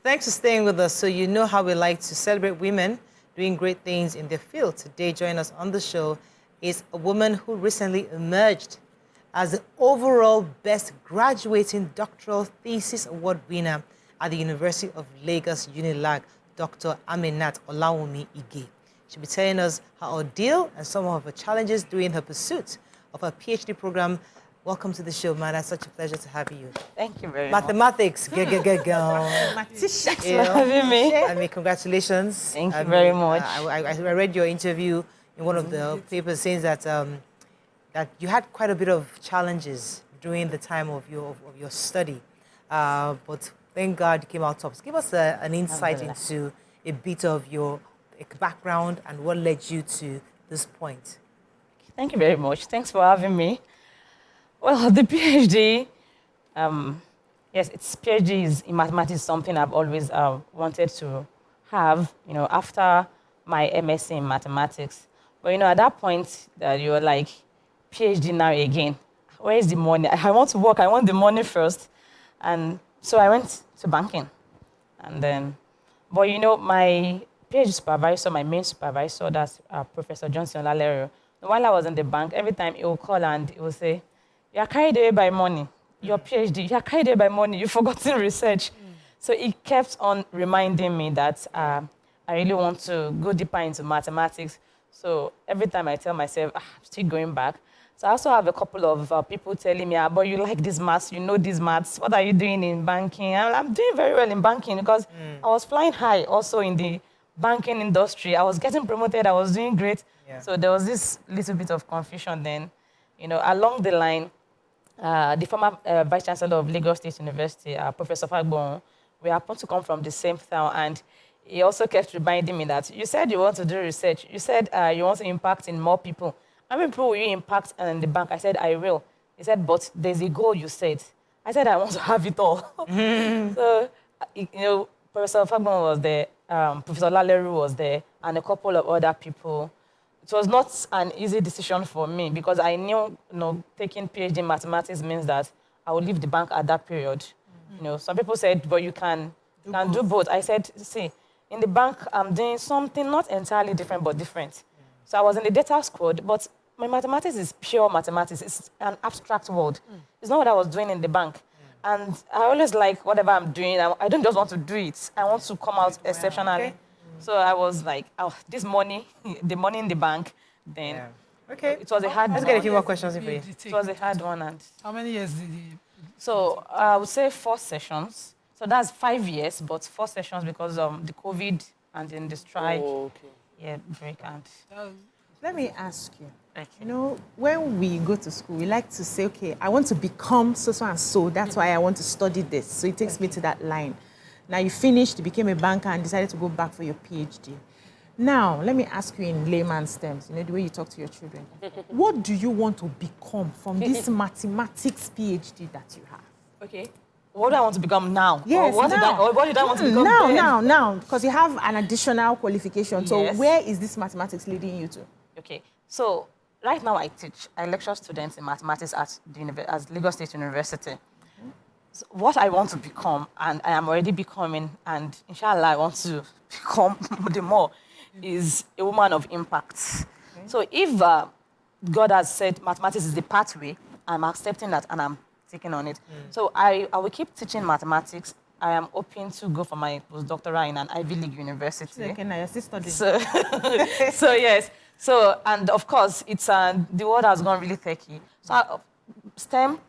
Thanks for staying with us. So you know how we like to celebrate women doing great things in their field. Today, joining us on the show is a woman who recently emerged as the overall best graduating doctoral thesis award winner at the University of Lagos, UNILAG, Dr. Aminat Ige. She'll be telling us her ordeal and some of her challenges during her pursuit of her PhD program. Welcome to the show, man. It's such a pleasure to have you. Thank you very Mathematics, go. Mathematicians for having me. I mean, congratulations. Thank you very much. I read your interview in one of the papers saying that that you had quite a bit of challenges during the time of your study, but thank God you came out top. Give us an insight into a bit of your background and what led you to this point. Thank you very much. Thanks for having me. Well, the PhD, yes, PhD is in mathematics, something I've always wanted to have, after my MSc in mathematics. But, at that point that you're like, PhD now again, where is the money? I want to work, I want the money first. And so I went to banking. And then, but, my PhD supervisor, my main supervisor, that's Professor Johnson Lalero, while I was in the bank, every time he would call and he would say, "You are carried away by money. Your PhD, you are carried away by money. You've forgotten research." So he kept on reminding me that I really want to go deeper into mathematics. So every time I tell myself, I'm still going back. So I also have a couple of people telling me, "But you like this maths, you know these maths. What are you doing in banking?" I'm doing very well in banking because I was flying high also in the banking industry. I was getting promoted. I was doing great. Yeah. So there was this little bit of confusion then. Along the line, the former Vice Chancellor of Lagos State University, Professor Fagbon, we happened to come from the same town, and he also kept reminding me that you said you want to do research. You said you want to impact in more people. How many people will you impact in the bank? I said, I will. He said, but there's a goal you said. I said, I want to have it all. So, Professor Fagbon was there, Professor Laleru was there, and a couple of other people. It was not an easy decision for me because I knew, taking PhD in mathematics means that I would leave the bank at that period. Some people said, but you can do both. I said, see, in the bank, I'm doing something not entirely different, but different. So I was in the data squad, but my mathematics is pure mathematics. It's an abstract world. It's not what I was doing in the bank. And I always like whatever I'm doing. I don't just want to do it. I want to come out exceptionally. Okay. So I was like, oh, this money, the money in the bank, then. Yeah. Okay. It was a hard one. Let's get a few more questions for you. It was a hard one. And how many years did you? So I would say 4 sessions. So that's 5 years, but 4 sessions because of the COVID and then the strike. Oh, okay. Yeah, break and. Let me ask you. Okay. When we go to school, we like to say, okay, I want to become so and so. That's why I want to study this. So it takes me to that line. Now you finished, you became a banker and decided to go back for your PhD. Now, let me ask you in layman's terms, the way you talk to your children. What do you want to become from this mathematics PhD that you have? Okay. What do I want to become now? Yes, what did I want to become now, because you have an additional qualification. So Yes. where is this mathematics leading you to? Okay. So right now I lecture students in mathematics at Lagos State University. So what I want to become, and I am already becoming, and inshallah I want to become the more, is a woman of impact. Okay. So if God has said mathematics is the pathway, I'm accepting that and I'm taking on it. So I will keep teaching mathematics. I am hoping to go for my postdoctorate in an Ivy League university. Okay, now you're still studying. So yes. So, and of course, it's the world has gone really techy. So STEM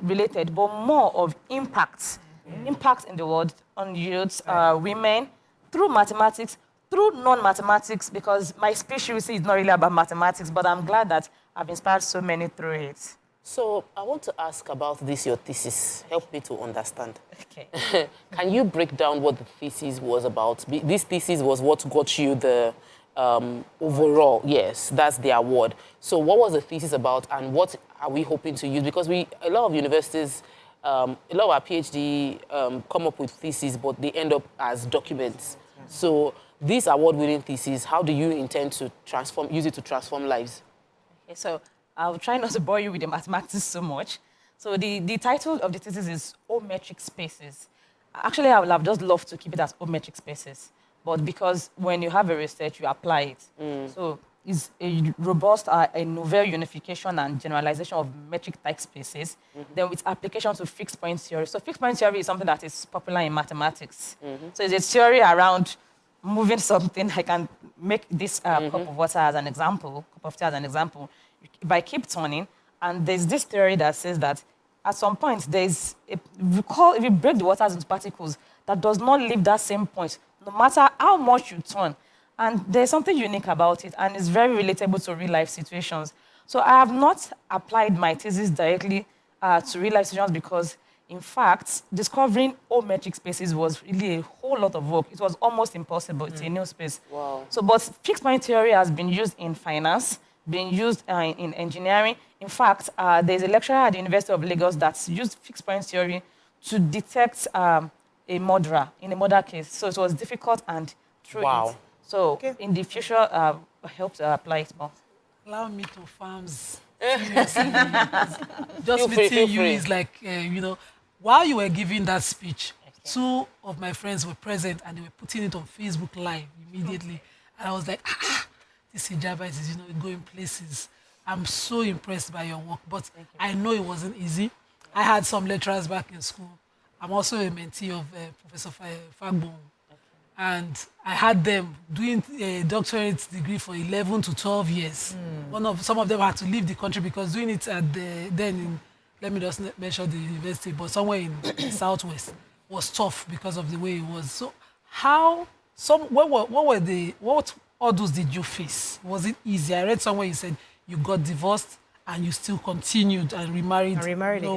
related, but more of impact. Impact in the world on youths, women, through mathematics, through non-mathematics, because my speech, you see, is not really about mathematics, but I'm glad that I've inspired so many through it. So I want to ask about this, your thesis. Help me to understand. Okay. Can you break down what the thesis was about? This thesis was what got you the overall, yes, that's the award. So what was the thesis about and what are we hoping to use? Because a lot of universities, a lot of our PhD come up with theses, but they end up as documents. So this award-winning thesis, how do you intend to use it to transform lives? Okay, so I'll try not to bore you with the mathematics so much. So the title of the thesis is O Metric Spaces. Actually, I would have just loved to keep it as metric spaces. But because when you have a research, you apply it. So it's a robust, a novel unification and generalization of metric type spaces, then with application to fixed point theory. So fixed point theory is something that is popular in mathematics. So it's a theory around moving something. I can make this cup of water as an example, cup of tea as an example. If I keep turning, and there's this theory that says that at some point, if you break the waters into particles, that does not leave that same point, no matter how much you turn. And there's something unique about it, and it's very relatable to real-life situations. So I have not applied my thesis directly to real-life situations because, in fact, discovering all metric spaces was really a whole lot of work. It was almost impossible. It's a new space. Wow. So, but fixed point theory has been used in finance, been used in engineering. In fact, there's a lecturer at the University of Lagos that's used fixed point theory to detect a murderer in a murder case. So it was difficult and through it. So in the future, I hope to apply it more. Allow me to farms. Seriously. Just meeting you is like, you know, while you were giving that speech, two of my friends were present and they were putting it on Facebook Live immediately. And I was like, this hijabite is, you know, going places. I'm so impressed by your work, but I know it wasn't easy. I had some lecturers back in school. I'm also a mentee of Professor Fagbon. And I had them doing a doctorate degree for 11 to 12 years. Some of them had to leave the country because doing it at let me just mention the university, but somewhere in the Southwest was tough because of the way it was. So what hurdles did you face? Was it easy? I read somewhere you said you got divorced and you still continued and remarried,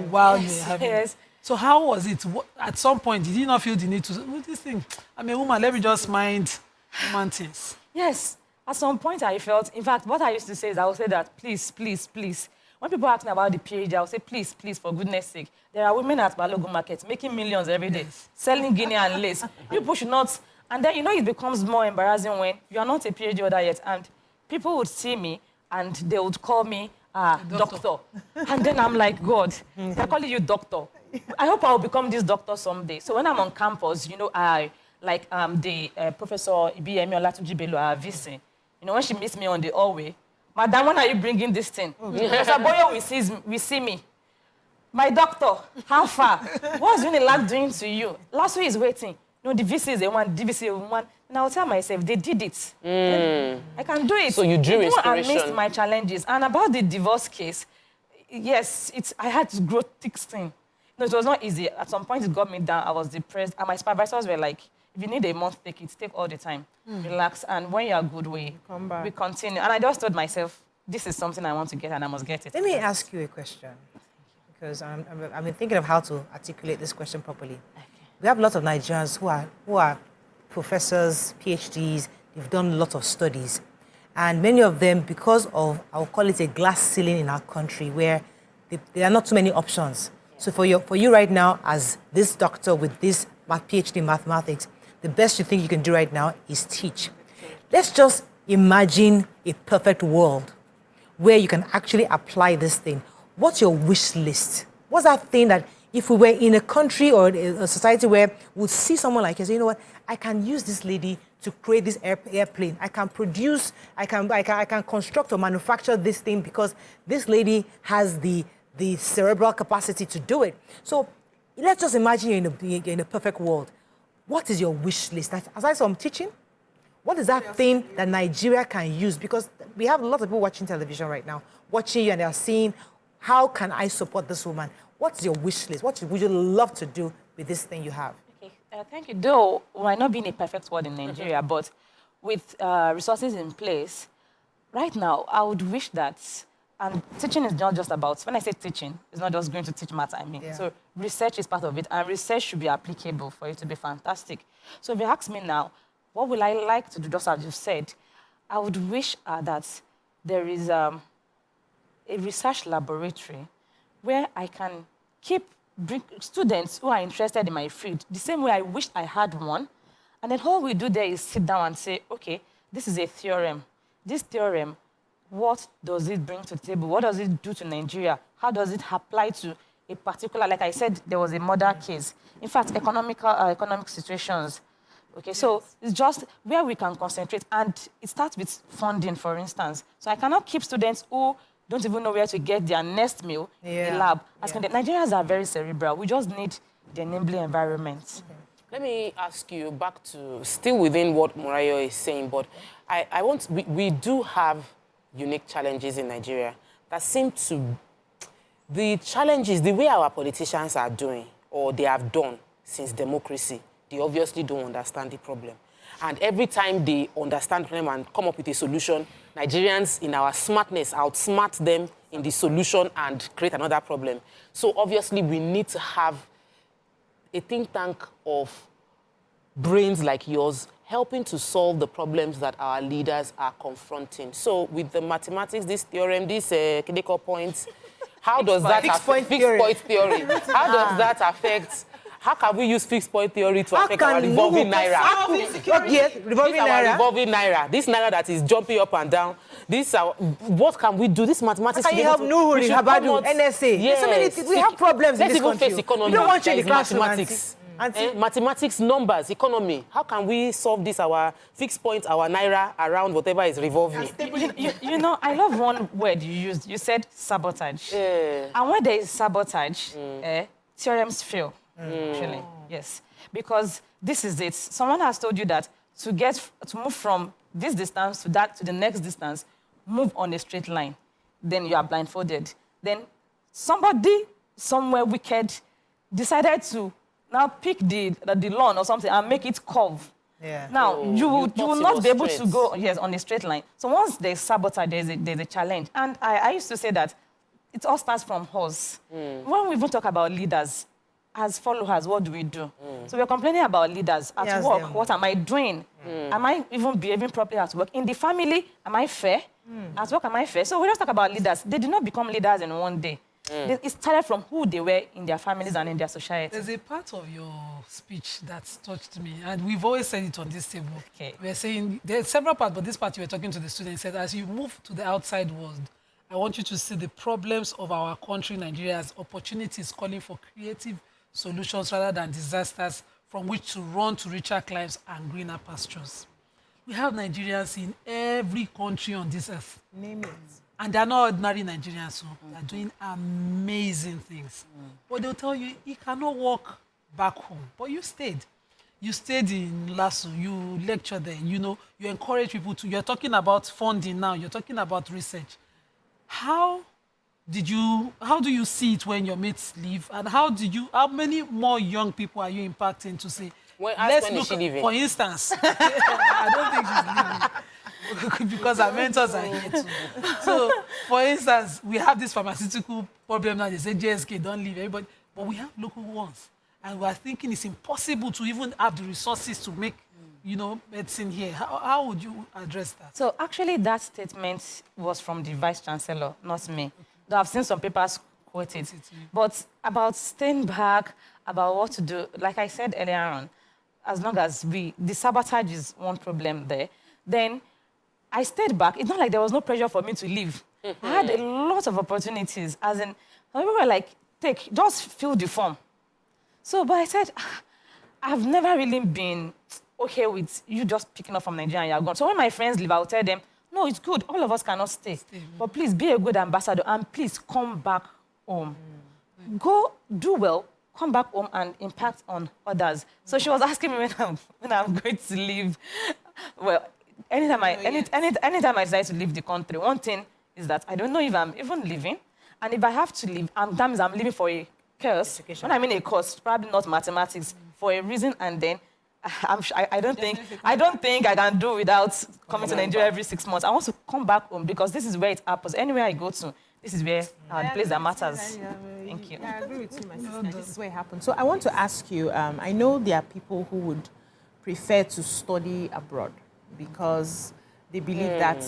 while you were having... Yes. So how was it? At some point, did you not feel the need to, this thing, I'm a woman, let me just mind woman things? Yes. At some point, I felt, in fact, what I used to say is I would say that, please, please, please. When people ask me about the Ph.D, I would say, please, please, for goodness sake. There are women at Balogun Market making millions every day, selling Guinea and lace. People should not... And then, you know, it becomes more embarrassing when you are not a Ph.D holder yet, and people would see me, and they would call me doctor. And then I'm like, God, they're calling you doctor. I hope I'll become this doctor someday. So when I'm on campus, you know, Professor Ibiyemi Olatunji Bello, our VC, you know, when she meets me on the hallway, Madam, when are you bringing this thing? Professor Boyo will see me. My doctor, how far? What's UNILAG doing to you? Last week is waiting. No, the VC is a one, DVC is a one. And I'll tell myself, they did it. I can do it. So you drew inspiration. I missed my challenges. And about the divorce case, yes, I had to grow thick skin. No, it was not easy. At some point, it got me down. I was depressed. And my supervisors were like, if you need a month, take all the time. Relax. And when you're good, we continue. And I just told myself, this is something I want to get and I must get it. Let me ask you a question. Because I've been thinking of how to articulate this question properly. Okay. We have lots of Nigerians who are professors, PhDs. They've done a lot of studies. And many of them, because of, I'll call it a glass ceiling in our country, where there are not too many options. So for you right now, as this doctor with this PhD in mathematics, the best you think you can do right now is teach. Let's just imagine a perfect world where you can actually apply this thing. What's your wish list? What's that thing that if we were in a country or a society where we'd see someone like you say, you know what, I can use this lady to create this airplane. I can produce, I can construct or manufacture this thing because this lady has the cerebral capacity to do it. So let's just imagine you're in a perfect world. What is your wish list? Aside from teaching, what is that thing that Nigeria can use? Because we have a lot of people watching television right now, watching you, and they're seeing, how can I support this woman? What's your wish list? What would you love to do with this thing you have? Okay, thank you. Though we might not be in a perfect world in Nigeria, but with resources in place, right now, I would wish that, and teaching is not just about, when I say teaching, it's not just going to teach math, I mean. Yeah. So research is part of it, and research should be applicable for it to be fantastic. So if you ask me now, what would I like to do, just as you said, I would wish that there is a research laboratory where I can bring students who are interested in my field, the same way I wished I had one. And then all we do there is sit down and say, okay, this is a theorem. This theorem, what does it bring to the table? What does it do to Nigeria? How does it apply to a particular, like I said, there was a murder case. In fact, economic situations. Okay, so it's just where we can concentrate, and it starts with funding, for instance. So I cannot keep students who don't even know where to get their next meal in the lab. Nigerians are very cerebral. We just need the enabling environment. Okay. Let me ask you back to, still within what Morayo is saying, but we do have unique challenges in Nigeria that seem to, the challenges, the way our politicians are doing, or they have done since democracy, they obviously don't understand the problem. And every time they understand the problem and come up with a solution, Nigerians, in our smartness, outsmart them in the solution and create another problem. So obviously, we need to have a think tank of brains like yours helping to solve the problems that our leaders are confronting. So with the mathematics, this theorem, this critical points, how does that affect fixed point theory? How does that affect? How can we use fixed point theory to affect our revolving naira? Revolving naira. This naira that is jumping up and down. What can we do? This mathematics. Can you help Nuhuri, Habadu, NSA? Yes. So many things. We have problems in this country. Let's even face economy. We don't want you in the classroom. Mathematics. Mathematics, numbers, economy. How can we solve this, our fixed point, our naira around whatever is revolving? You know, I love one word you used. You said sabotage. And when there is sabotage, theorems fail. Actually, yes, because this is it. Someone has told you that to move from this distance to the next distance, move on a straight line. Then you are blindfolded. Then somebody somewhere wicked decided to now pick the lawn or something and make it curve. Yeah. Now you will not be able to go on a straight line. So once there's sabotage, there's a challenge. And I used to say that it all starts from us. When we even talk about leaders, as followers, what do we do? So we're complaining about leaders at work. What am I doing? Am I even behaving properly at work? In the family, am I fair? At work, am I fair? So we just talk about leaders. They did not become leaders in one day. It started from who they were in their families and in their society. There's a part of your speech that touched me, and we've always said it on this table. Okay. We're saying, there's several parts, but this part you were talking to the students, said, as you move to the outside world, I want you to see the problems of our country, Nigeria, as opportunities calling for creative solutions rather than disasters from which to run to richer climes and greener pastures. We have Nigerians in every country on this earth. Name it. And they're not ordinary Nigerians, so they're doing amazing things. But they'll tell you, you cannot walk back home. But you stayed. You stayed in Lasso, you lectured there, you know, you encourage people to, you're talking about funding now, you're talking about research. How do you see it when your mates leave? And how many more young people are you impacting to say, let's look, for instance, I don't think she's leaving because our mentors are here too. So, for instance, we have this pharmaceutical problem now. They say, JSK, don't leave everybody. But we have local ones. And we're thinking it's impossible to even have the resources to make, medicine here. How would you address that? So, actually, that statement was from the Vice Chancellor, not me. Though I've seen some papers quote it. But about staying back, about what to do, like I said earlier on, as long as the sabotage is one problem there, then I stayed back. It's not like there was no pressure for me to leave. I had a lot of opportunities, as in, people were like, just fill the form. So, but I said, I've never really been okay with you just picking up from Nigeria and you're gone. So when my friends leave, I'll tell them, no, it's good. All of us cannot stay. But please be a good ambassador and please come back home. Go, do well, come back home and impact on others. So she was asking me when I'm going to leave. Well, anytime I decide to leave the country, one thing is that I don't know if I'm even leaving. And if I have to leave, sometimes I'm leaving for a course. When I mean a course, probably not mathematics, for a reason, and then I don't think I can do without coming to Nigeria every 6 months. I want to come back home because this is where it happens. Anywhere I go to, this is where the place that matters. Thank you. I agree with you, my sister. This is where it happens. So I want to ask you, I know there are people who would prefer to study abroad because they believe that,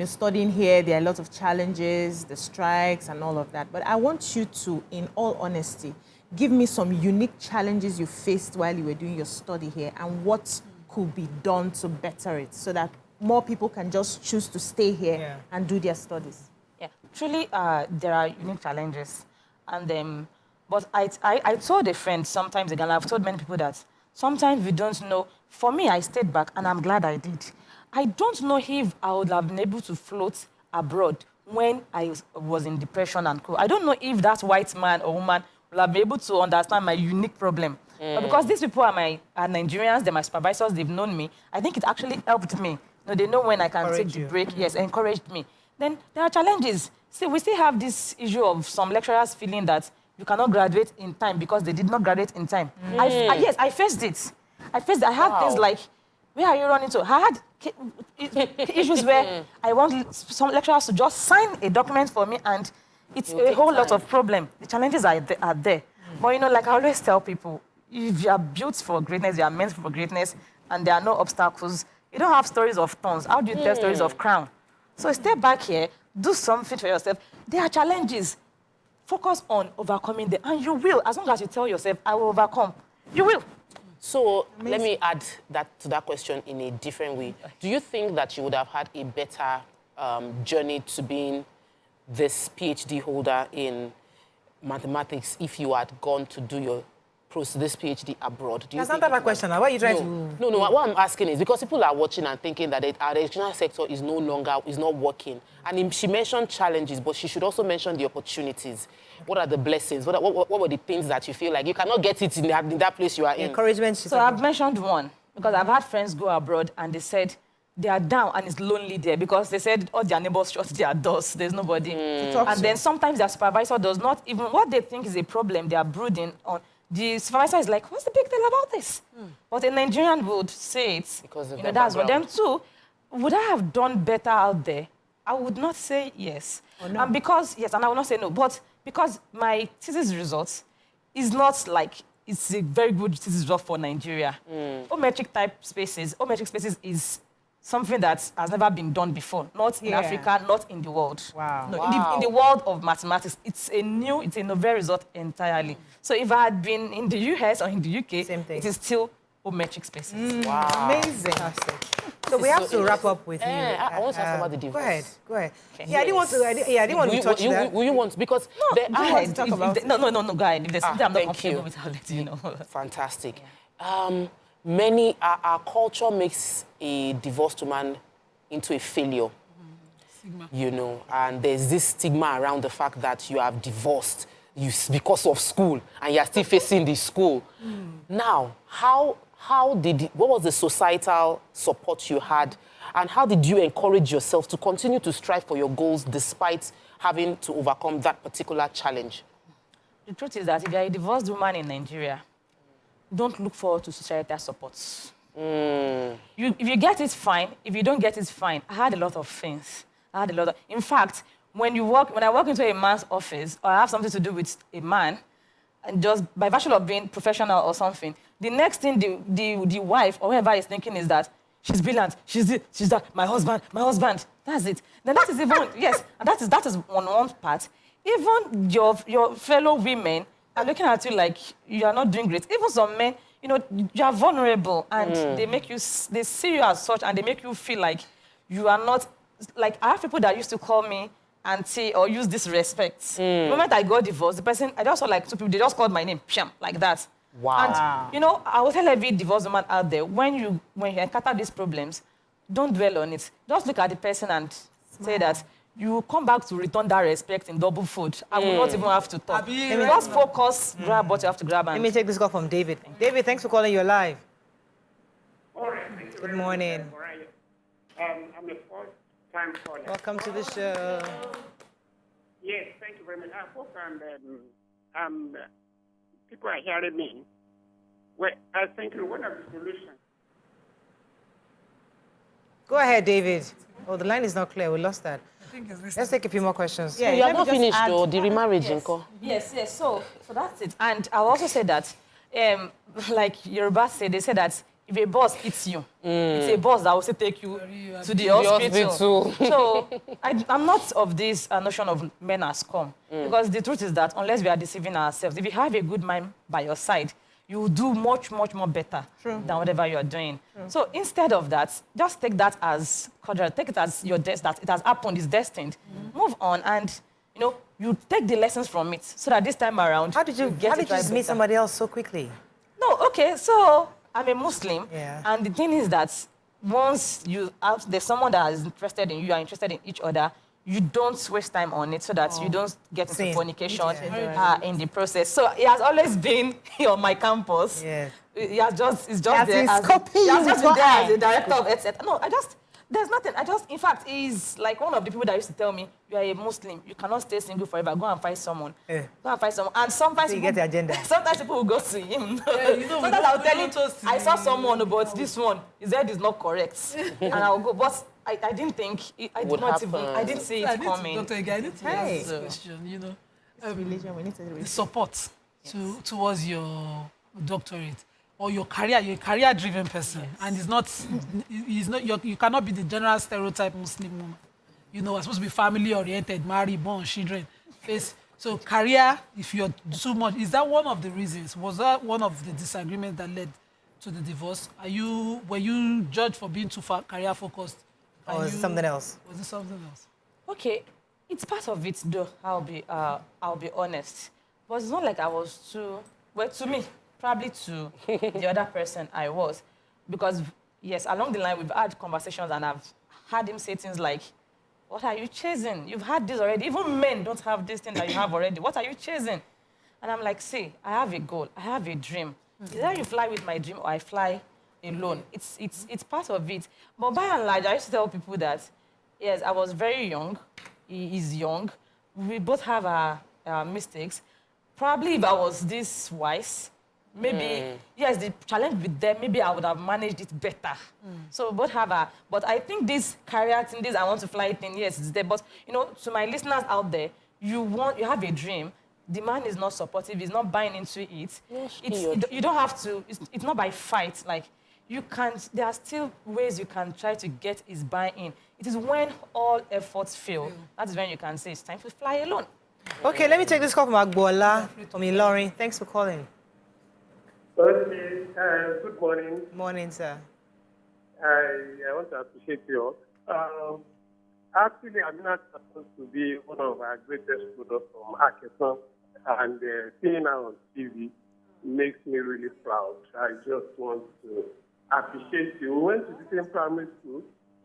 studying here, there are a lot of challenges, the strikes and all of that. But I want you to, in all honesty, give me some unique challenges you faced while you were doing your study here and what could be done to better it so that more people can just choose to stay here and do their studies. Yeah, truly, there are unique challenges. And But I told a friend sometimes again, I've told many people that sometimes we don't know. For me, I stayed back, and I'm glad I did. I don't know if I would have been able to float abroad when I was in depression and co. I don't know if that white man or woman will have been able to understand my unique problem. But because these people are Nigerians, they're my supervisors, they've known me, I think it actually helped me. They know when I can take the break. Yes, encouraged me. Then there are challenges. See, we still have this issue of some lecturers feeling that you cannot graduate in time because they did not graduate in time. Yes, I faced it. I had things like, where are you running to? I had issues where I want some lecturers to just sign a document for me, and it's a whole lot of problem. The challenges are there. But, like I always tell people, if you are built for greatness, you are meant for greatness, and there are no obstacles, you don't have stories of thorns. How do you tell stories of crown? So step back here, do something for yourself. There are challenges. Focus on overcoming them, and you will. As long as you tell yourself, I will overcome, you will. So let me add to that question in a different way. Do you think that you would have had a better journey to being this PhD holder in mathematics if you had gone to do this PhD abroad? That's not that question. Why are you trying to... No, what I'm asking is because people are watching and thinking that our educational sector is not working. And she mentioned challenges, but she should also mention the opportunities. What are the blessings? What were the things that you feel like you cannot get it in that place you are in? Encouragement. So I've mentioned one, because I've had friends go abroad and they said they are down and it's lonely there because they said all their neighbors shut their doors. There's nobody. And then sometimes their supervisor does not even... What they think is a problem they are brooding on, the supervisor is like, what's the big deal about this? But a Nigerian would say it. Because of that's what them too. Would I have done better out there? I would not say yes. Oh, no. And because, yes, and I will not say no, but because my thesis results is not like, it's a very good thesis result for Nigeria. Ometric spaces is something that has never been done before, not in Africa, not in the world. Wow. No, in the world of mathematics, it's a novel result entirely. So if I had been in the US or in the UK, it is still ometric spaces. Wow. Amazing. So we have to wrap up with you. I want to ask about the divorce. Go ahead. Okay. Yeah, I didn't want to touch that. Will you want, because... No, go ahead. No, go ahead. If there's something I'm not comfortable with, I'll let you know. Fantastic. Our culture makes a divorced woman into a failure. Stigma. And there's this stigma around the fact that you have divorced because of school and you're still facing the school. Now, what was the societal support you had, and how did you encourage yourself to continue to strive for your goals despite having to overcome that particular challenge? The truth is that if you're a divorced woman in Nigeria, don't look forward to societal supports. If you get it, fine. If you don't get it, fine. I had a lot of things. In fact, when I walk into a man's office, or I have something to do with a man, and just by virtue of being professional or something, the next thing the wife or whoever is thinking is that she's brilliant, she's that, my husband. That's it. Then that is even, yes, and that is on one part. Even your fellow women are looking at you like you are not doing great. Even some men, you are vulnerable, and they see you as such, and they make you feel like you are not, like I have people that used to call me auntie or use disrespect. The moment I got divorced, the person, I just saw like two people, they just called my name, Piam, like that. Wow. And, I will tell every divorced woman out there, when you encounter these problems, don't dwell on it. Just look at the person and say that you come back to return that respect in double fold. I will not even have to talk. Just focus, grab what you have to grab. Let me take this call from David. David, thanks for calling. You're live. All right. Good morning. I'm the first-time caller. Welcome to the show. Yes, thank you very much. I hope people are hearing me. Well, I think one of the solutions. Go ahead, David. Oh, the line is not clear. We lost that. Let's take a few more questions. Yeah, you are not finished, though. The remarriage, Yes. So that's it. And I'll also say that, like Yoruba said, they say that if a boss hits you, it's a boss that will also take you to the hospital. So I'm not of this notion of men as scum. Because the truth is that unless we are deceiving ourselves, if you have a good mind by your side, you will do much, much more better than whatever you are doing. So instead of that, just take that as cordial. Take it as your that it has happened, it's destined. Move on and, you know, you take the lessons from it so that this time around, How did you get it right just meet better. somebody else so quickly? No, okay, so I'm a Muslim, Yeah. and the thing is that once there's someone that is interested in you, are interested in each other, you don't waste time on it so that you don't get into Same. fornication Yeah. in the process. So he has always been on my campus. Yeah. He has just, it's just Has there. been As, scoping he has you just been with there one as a director of etc. No, there's nothing. In fact, he's like one of the people that used to tell me, you are a Muslim, you cannot stay single forever, go and find someone. Yeah. Go and find someone. And sometimes So you get the agenda. sometimes people will go to him. Yeah, you know, Sometimes I'll tell him, toast I saw someone, but this one, his head is not correct. And I'll go, but I didn't think, I Would happen. see I it need to, coming. Dr. Ige, I need to Hey. ask this question, you know. Religion, we need to The support towards your doctorate or your career. You're a career-driven person, and it's not you cannot be the general stereotype Muslim woman. You know, we're supposed to be family-oriented, marry, born, children. So career, if you're too much, is that one of the reasons? Was that one of the disagreements that led to the divorce? Were you judged for being too career-focused? Or was it something else? Was it something else? Okay, it's part of it though, I'll be honest. But it's not like I was too, well, to me, probably to the other person I was. Because, yes, along the line, we've had conversations and I've had him say things like, what are you chasing? You've had this already. Even men don't have this thing that you have already. What are you chasing? And I'm like, see, I have a goal. I have a dream. Either you fly with my dream or I fly alone. It's part of it. But by and large, I used to tell people that, yes, I was very young. He is young. We both have our mistakes. Probably if I was this wise, maybe, yes, the challenge with them, maybe I would have managed it better. So both have but I think this career thing, this I want to fly thing, yes, it's there. But, you know, to my listeners out there, you have a dream. The man is not supportive. He's not buying into it. You don't have to, it's not by fight. Like, there are still ways you can try to get his buy-in. It is when all efforts fail, that's when you can say it's time to fly alone. Okay, let me take this call from Agbola, from Ilorin. Thanks for calling. Okay, good morning. Morning, sir. I want to appreciate you all. Actually, Aminat happens to be one of our greatest products from Hackathon, and seeing her on TV makes me really proud. I just want to appreciate you. We went to the same primary school.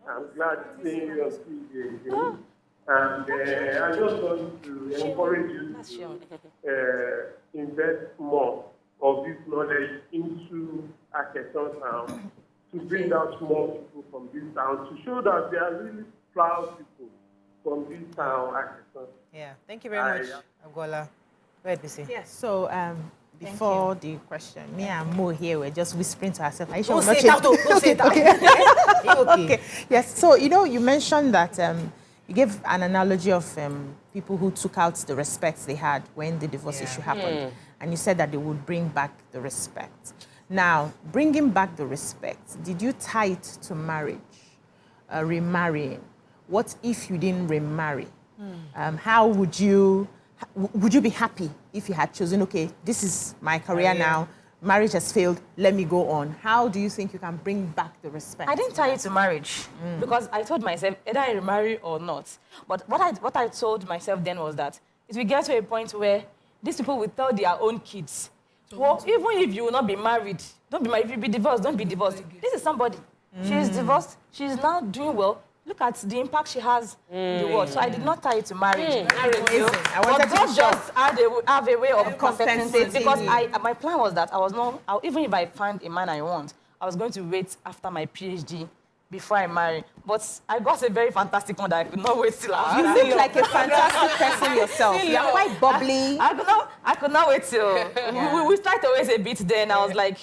I'm glad seeing you on TV again. And I just want to encourage you to invest more of this knowledge into Hackathon town, to bring out more people from this town, to show that they are really proud people from this town, Hackathon. Yeah, thank you very much, Agbola. Go ahead, Bisi. Yes. So before the question, me and Mo here were just whispering to ourselves. Are you sure Don't we're say not it out, don't say it out. Okay. Yes. So you mentioned that you gave an analogy of people who took out the respect they had when the divorce issue happened, and you said that they would bring back the respect. Now, bringing back the respect, did you tie it to marriage, remarrying? What if you didn't remarry? How would you be happy if you had chosen, okay, this is my career now, marriage has failed, let me go on? How do you think you can bring back the respect? I didn't tie it to marriage because I told myself either I remarry or not. But what I told myself then was that it will get to a point where these people will tell their own kids, well, even if you will not be married, don't be married. If you be divorced, don't be divorced. This is somebody. She is divorced. She is now doing well. Look at the impact she has in the world. So I did not tie it to marriage. I wanted but to just have a way of compensating. Because you. my plan was that even if I find a man I want, I was going to wait after my PhD before I marry. But I got a very fantastic one that I could not wait till after. You look like a fantastic person yourself. You're quite bubbly. I could not wait till. We tried to wait a bit then. I was like,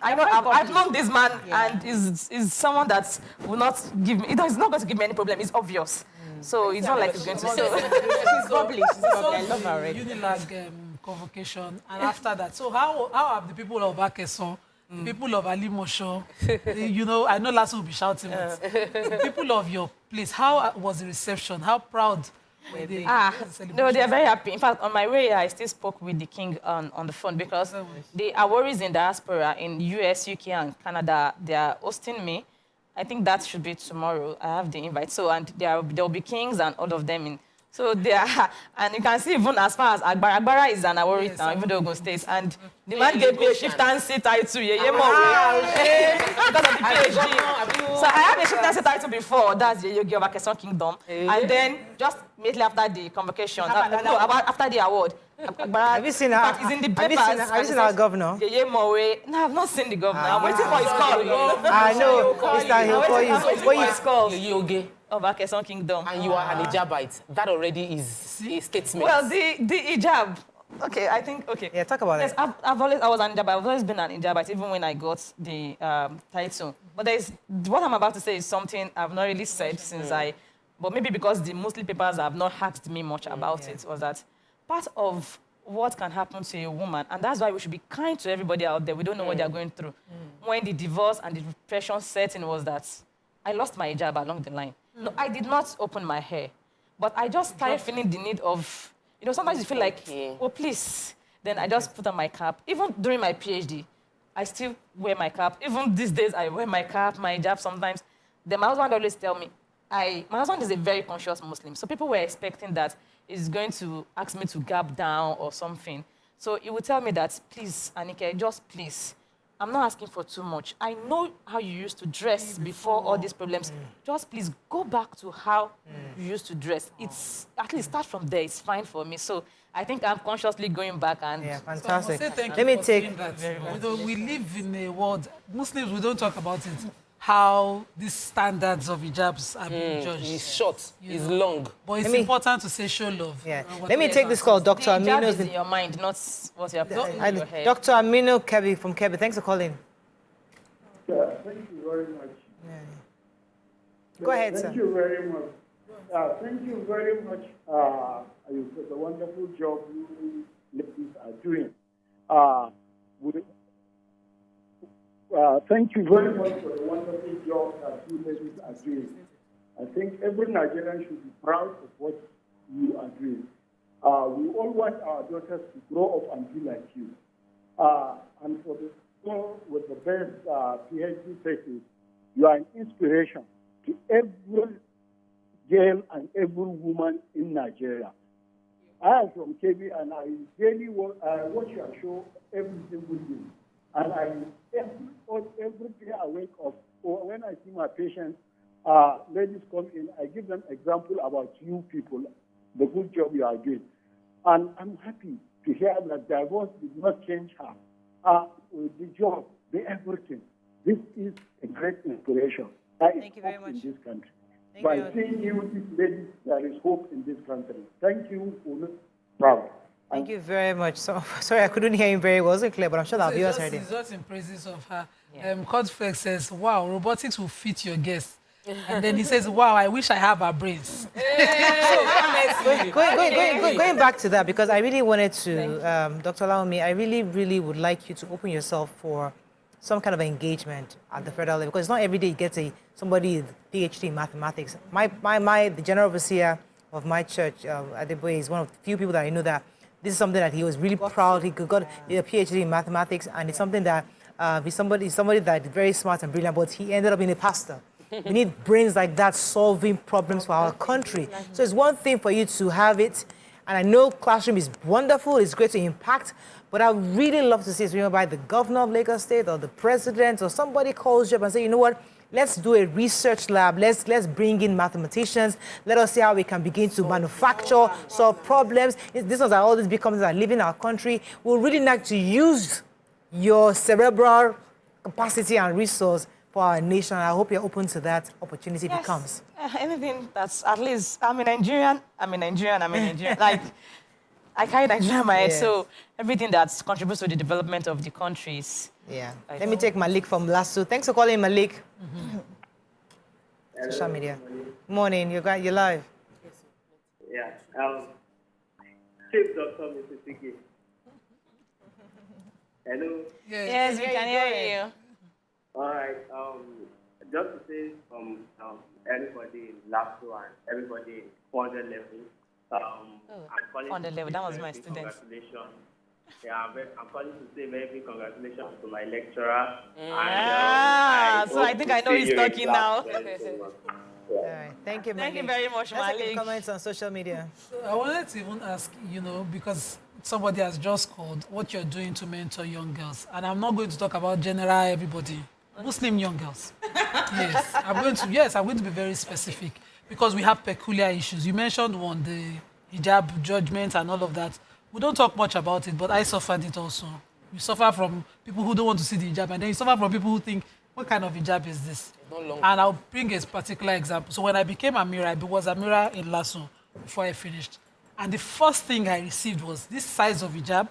I've known this man, and is someone that will not give me. He's not going to give me any problem. It's obvious. So it's not like he's going to say. She's bubbly. I love her already. UNILAG convocation, and after that, so how have the people of Akeson, people of Alimosho, I know last will be shouting, but the people of your place, how was the reception? How proud were they? No, they are very happy. In fact, on my way here, I still spoke with the king on the phone because the Aworis in diaspora in US, UK, and Canada, they are hosting me. I think that should be tomorrow. I have the invite. So, and there will be kings and all of them in So they are, and you can see even as far as Agbara is an Awori town, even though Ogun State, and the man gave me a chieftaincy title, because of the PhD. So I had a chieftaincy title before, that's the Yogi of Akeson Kingdom, and then just immediately after the convocation, after the award, Agbara, Have you seen in our, fact, it's in the have papers. you seen our governor? No, I've not seen the governor. I'm waiting for his call. I know. He'll call you. I'm waiting for his call. Yogi. Of Akeson Kingdom. And you are an hijabite. That already is a statement. Well, the hijab. Okay, I think, okay. Yeah, talk about yes, it. I was an hijab. I've always been an hijabite, even when I got the title. But what I'm about to say is something I've not really said since but maybe because the Muslim papers have not asked me much about it, was that part of what can happen to a woman, and that's why we should be kind to everybody out there. We don't know what they're going through. When the divorce and the depression set in was that I lost my hijab along the line. No, I did not open my hair, but I just started feeling the need of, sometimes you feel like, oh, please. Then I just put on my cap. Even during my PhD, I still wear my cap. Even these days, I wear my cap, my hijab sometimes. Then my husband always tell me, my husband is a very conscious Muslim, so people were expecting that he's going to ask me to gap down or something. So he would tell me that, please, Anike, just please, I'm not asking for too much. I know how you used to dress before all these problems. Just please go back to how you used to dress. It's at least start from there. It's fine for me. So I think I'm consciously going back and Fantastic. Let me take that. We live in a world, Muslims, we don't talk about it, how these standards of hijabs are being judged. It's short, it's long. But it's important to say show love. Yeah. Let me take this call. Dr. Aminu is in your mind, not what you have put in your head. Dr. Aminu Kebi from Kebi. Thanks for calling. Yeah, thank you very much. Go ahead, sir. Thank you very much. Thank you very much for the wonderful job you ladies are doing. Thank you very much for the wonderful job that you ladies are doing. I think every Nigerian should be proud of what you are doing. We all want our daughters to grow up and be like you. And for the school with the best Ph.D. thesis, you are an inspiration to every girl and every woman in Nigeria. I am from KB and I daily watch your show every single day. And every day I wake up, or when I see my patients, ladies come in, I give them example about you people, the good job you are doing. And I'm happy to hear that divorce did not change her. The job, the everything. This is a great inspiration. Thank you very much. In this country. By seeing you, these ladies, there is hope in this country. Thank you for this. Proud. Thank you very much. So, sorry, I couldn't hear him very well. It wasn't clear, but I'm sure our viewers heard it. It's just in praises of her. Codeflex says, wow, robotics will fit your guest. And then he says, wow, I wish I have her brains. Going back to that, because I really wanted to, Dr. Laomi, I really, really would like you to open yourself for some kind of engagement at the federal level, because not every day you get somebody with PhD in mathematics. The general overseer of my church, Adeboye, is one of the few people that I know that this is something that he was really proud. He got a PhD in mathematics, and it's something that he's somebody that is very smart and brilliant, but he ended up being a pastor. We need brains like that solving problems for our country. So it's one thing for you to have it, and I know classroom is wonderful, it's great to impact, but I would really love to see it by the governor of Lagos State or the president or somebody calls you up and say, you know what, let's do a research lab, let's bring in mathematicians, let us see how we can begin to manufacture, solve problems. This is how all these big companies are living in our country. We'll really like to use your cerebral capacity and resource for our nation. I hope you're open to that opportunity if it comes. Anything that's at least, I'm a Nigerian. Like, I carry Nigeria in my head, so everything that contributes to the development of the countries. Yeah. Let me take Malik from Lasso. Thanks for calling, Malik. Social media. Morning, you're live. Yeah. Chief Dr. Mrs. Ige. Hello. Yes, we can hear you. All right. Just to say everybody in Lasso and everybody in 400 level. On the level, that was my student. Congratulations. Yeah, I'm calling to say very big congratulations to my lecturer. So I think I know he's talking now. All right. Thank you, Thank you Malik. very much, Let's take Malik. comments on social media. I wanted to even ask, because somebody has just called what you're doing to mentor young girls. And I'm not going to talk about general everybody, Muslim young girls. Yes, I'm going to be very specific because we have peculiar issues. You mentioned one, the hijab judgment and all of that. We don't talk much about it, but I suffered it also. You suffer from people who don't want to see the hijab, and then you suffer from people who think, what kind of hijab is this? And I'll bring a particular example. So when I became Amira, I was Amira in Lasso before I finished. And the first thing I received was, this size of hijab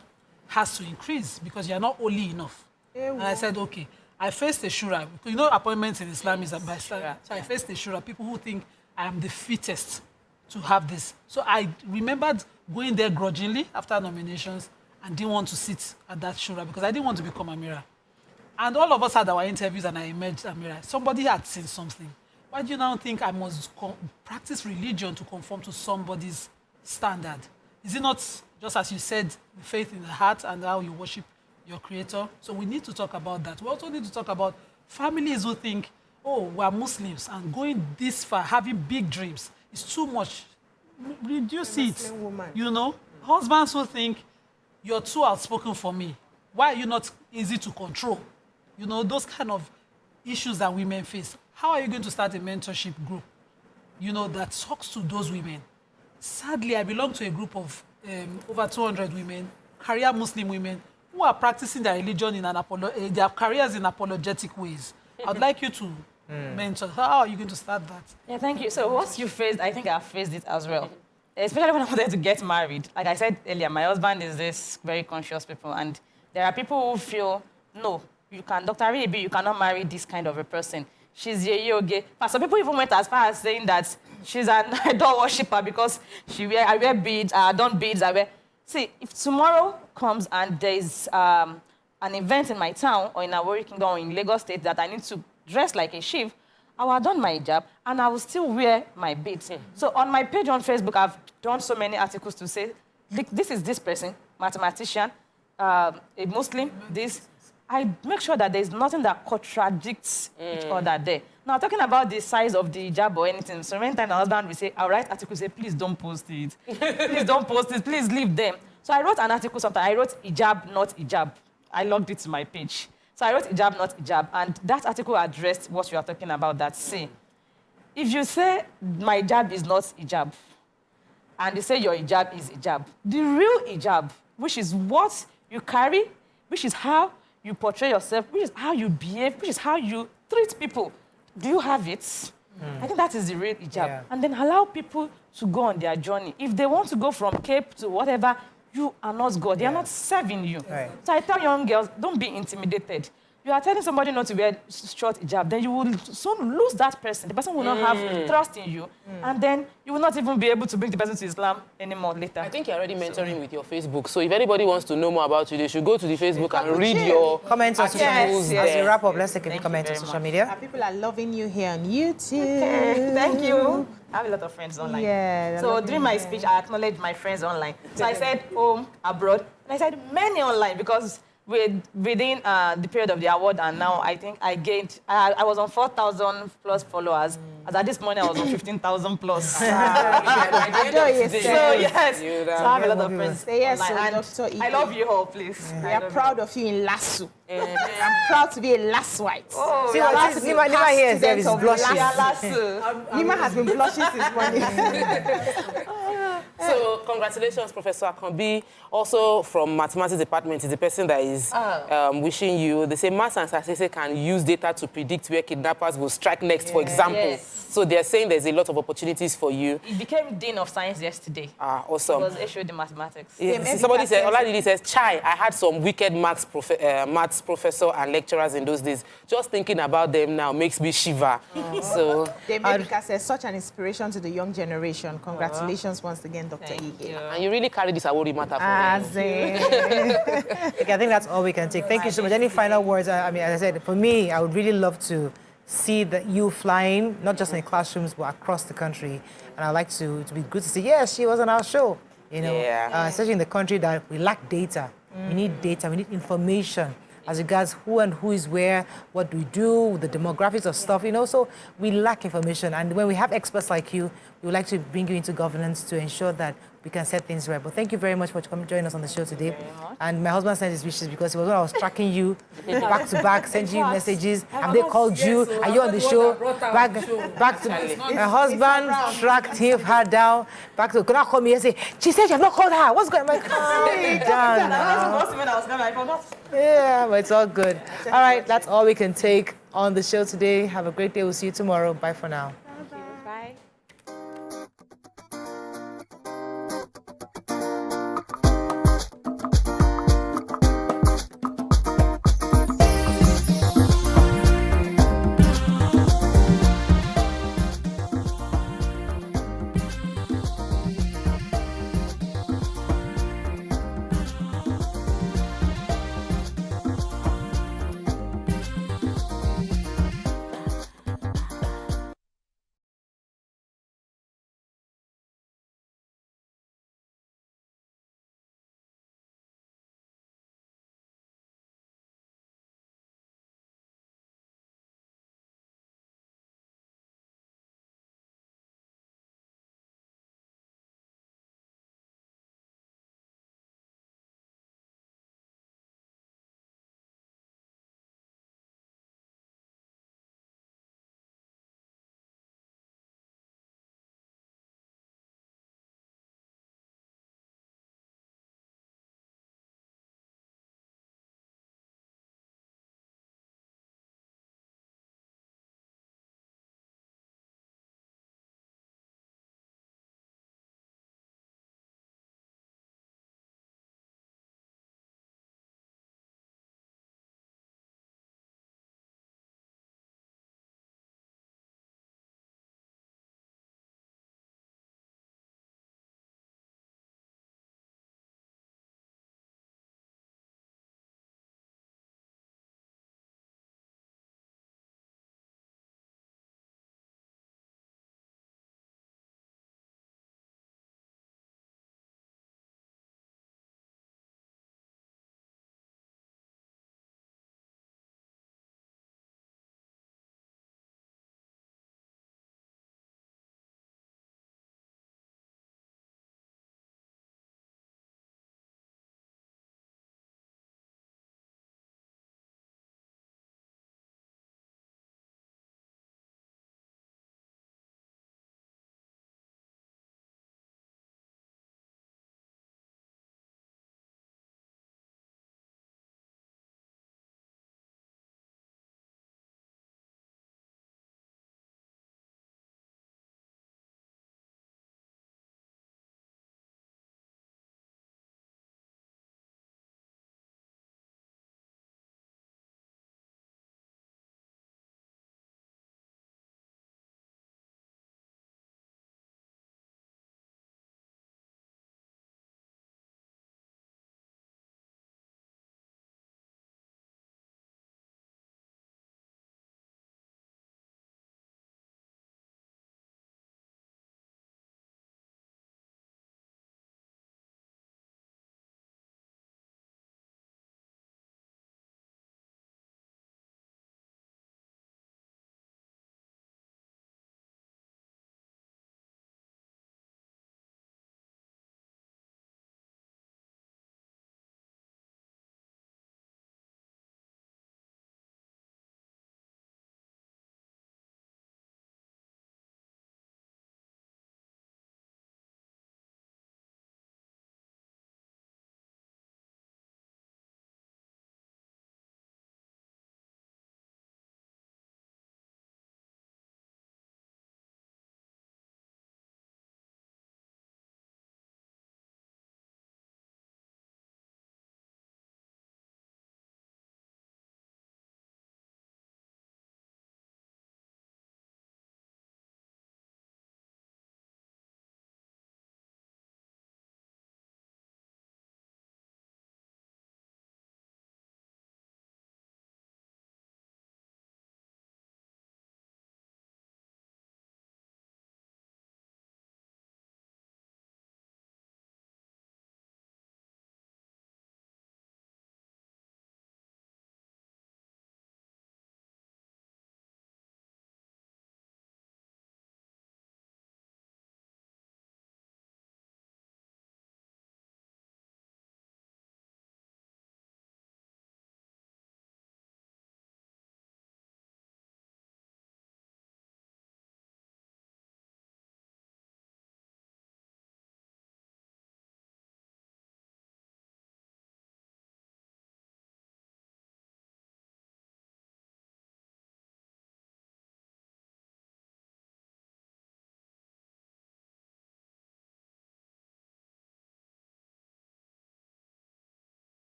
has to increase because you're not only enough. And I said, okay. I faced a shura. Appointments in Islam is by standard. So I faced a shura, people who think I am the fittest to have this. So I remembered going there grudgingly after nominations and didn't want to sit at that shura because I didn't want to become Amira. And all of us had our interviews and I emerged Amira. Somebody had seen something. Why do you now think I must practice religion to conform to somebody's standard? Is it not, just as you said, faith in the heart and how you worship your creator? So we need to talk about that. We also need to talk about families who think, oh, we're Muslims and going this far, having big dreams is too much. Reduce it. Woman. Husbands who think, you're too outspoken for me. Why are you not easy to control? Those kind of issues that women face. How are you going to start a mentorship group, that talks to those women? Sadly, I belong to a group of over 200 women, career Muslim women, who are practicing their religion in their careers in apologetic ways. I'd like you to mentor. How are you going to start that? Yeah, thank you. So what you faced, I think I faced it as well. Especially when I wanted to get married. Like I said earlier, my husband is this very conscious people, and there are people who feel, no, Dr. Ige, you cannot marry this kind of a person. She's yogi. But some people even went as far as saying that she's an idol worshiper because I wear beads, I don't beads, I wear. See, if tomorrow comes and there's an event in my town or in Awori Kingdom or in Lagos State that I need to dress like a chief, I will have done my hijab and I will still wear my beads. So on my page on Facebook, I've done so many articles to say, this is this person, mathematician, a Muslim, this. I make sure that there's nothing that contradicts each other there. Now, talking about the size of the hijab or anything, so many times my husband will say, I'll write articles, say, please don't post it. Please don't post it, please leave them. So I wrote an article sometime. I wrote hijab, not hijab. I logged it to my page. So I wrote hijab, not hijab. And that article addressed what you are talking about, that see, if you say my hijab is not hijab, and you say your hijab is hijab, the real hijab, which is what you carry, which is how you portray yourself, which is how you behave, which is how you treat people. Do you have it? I think that is the real hijab. Yeah. And then allow people to go on their journey. If they want to go from Cape to whatever, you are not God. They are not serving you. Right. So I tell young girls, don't be intimidated. You are telling somebody not to wear short hijab, then you will soon lose that person. The person will not have trust in you. And then you will not even be able to bring the person to Islam anymore later. I think you're already mentoring with your Facebook. So if anybody wants to know more about you, they should go to the Facebook and read your comments on social media. As we wrap up, let's take a comment on social media. People are loving you here on YouTube. Okay, thank you. I have a lot of friends online. Yeah. So during my speech, I acknowledged my friends online. So I said home, abroad, and I said many online because within the period of the award and now, I think I gained, I was on 4,000 plus followers. As at this morning, I was on 15,000 plus. So yes, so I have a lot of friends yes, online. So Dr. Ige, I love you all, please. We are proud of you in Lasso. I'm proud to be a Lasswite. Oh, Nima here is blushing. Nima has been blushing since morning. So congratulations, Professor Akanbi. Also from mathematics department is the person that is wishing you. They say maths and statistics can use data to predict where kidnappers will strike next, for example. Yes. So they're saying there's a lot of opportunities for you. He became Dean of Science yesterday. Awesome. It was HOD Mathematics. Yes. Somebody said, Oladidi says, Chai, I had some wicked maths professor and lecturers in those days. Just thinking about them now makes me shiver. So Demedica says, such an inspiration to the young generation. Congratulations once again, Dr. Ige. And you really carry this award matter for okay, I think that's all we can take. Thank you so much. Any final words? I mean, as I said, for me, I would really love to see that you flying, not just in classrooms, but across the country. And I'd like to be good to see, yes, she was on our show. You know, especially in the country that we lack data. We need data, we need information. as regards who is where, what do we do, the demographics of stuff, you know. So we lack information. And when we have experts like you, we would like to bring you into governance to ensure that we can set things right. But thank you very much for coming joining us on the show today. And my husband sent his wishes because it was when I was tracking you back to back, sending you messages. Have they called you? Are you on the show? Back to my husband tracked her down. Back to, could not call me and say, she said you have not called her. What's going on? I'm like, calm down now. Yeah, but it's all good. All right, that's all we can take on the show today. Have a great day. We'll see you tomorrow. Bye for now.